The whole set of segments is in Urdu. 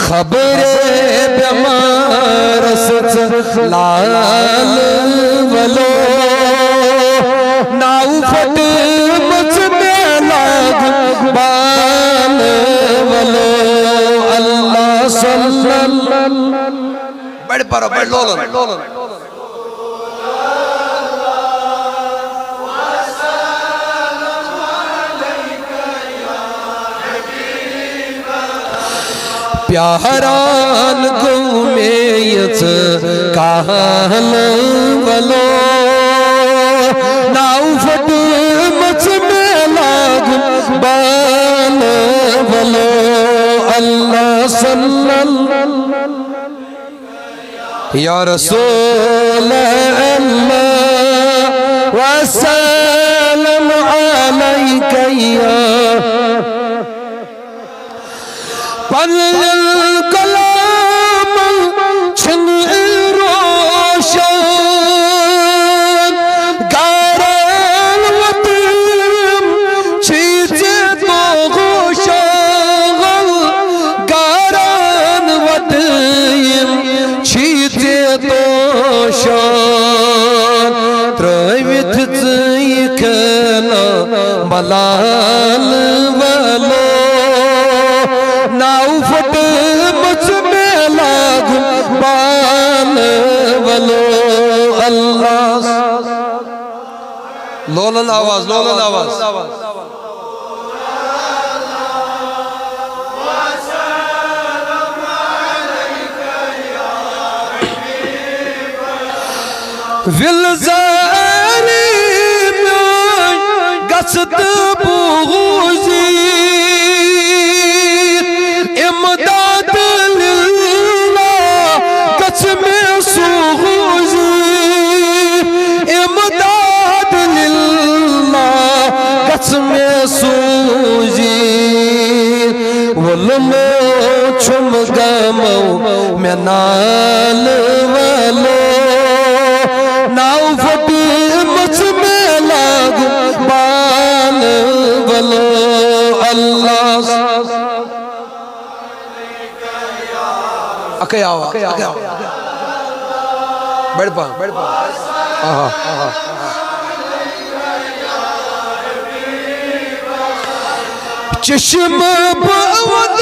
خبر بیمار ست لال ولو ناو فٹ مچ میں لاگ بال ولو اللہ صلی اللہ بڑھ پارا بڑھ لولن پیاران گومیت کہل ولو ناو فٹ مچ میں لاگ بال ولو اللہ صلی اللہ یا رسول اللہ وسلم علیک یا پل کلام چھن روشن گاران وطیم چیزیں تو خوشن گاران وطیم چیزیں تو شان ترویت زیکنا ملال ولو ناو فٹ مچ میں لاگ بال ولو اللہ لولن آواز لولن آواز ولزاری میں گست بوزی امداد للہ گچ میں سوزی امداد للہ گچ میں سوزی ولمو چھم گمو میں نال ولو ناو فٹ مچ میں لاگ بال ولو اللہ اکے آوا بڑھ پا چشم بود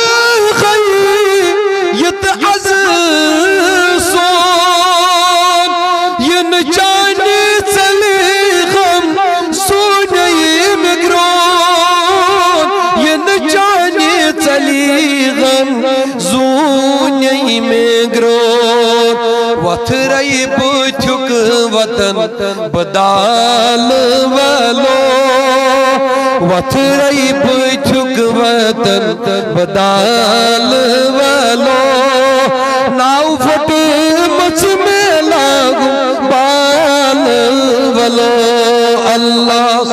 خیت عزیز سون ین جانی چلی غم سونی مگرون ین جانی چلی غم زونی مگرون وطرائی بچک وطن بدال ولو وطرائی بچک وطن بدال ولو ناو فٹ مچ میں لاگ بال ولو اللہ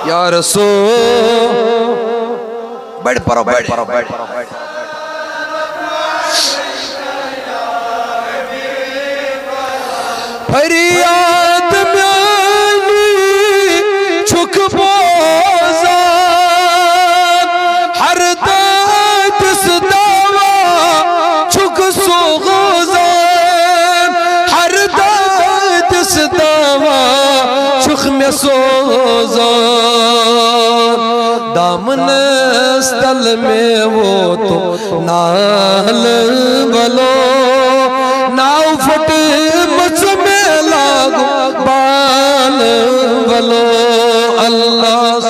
یا رسول بڑھ پرو بڑھ فریاد میانی چھک بوزان ہر دادس دعویٰ چھک سوغوزان ہر دادس دعویٰ چھک میں سوزان دامن استل میں وہ تو نال ولو ناو فٹ مچ میں لاگ بال ولو اللہ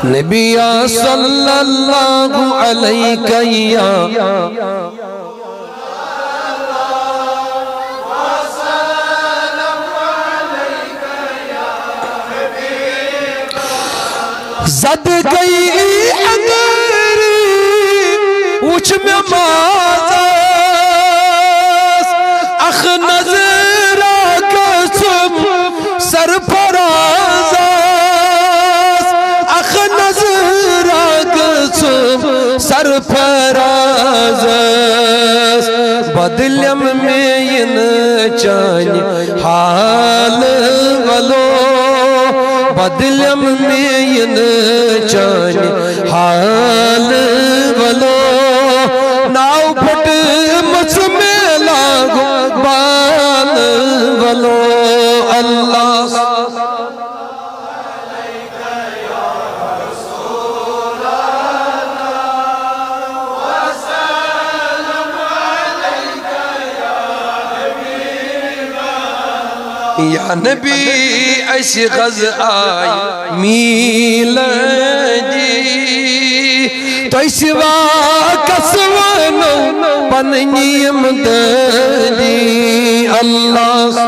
نبی صلی اللہ علیہ یا زد گئی اگری وچ میں مازاس اخ نظر آکسم سر پرازاس اخ نظر آکسم سر پرازاس بدلیم میں ین چانی حال ولو بدلیم میں ین چانی حال ولو ناو پھٹ مچ میں لاگو بال ولو اللہ یا نبی ایسی غز آئی میلادی تو ایسی واقع سوانو پننیم دادی اللہ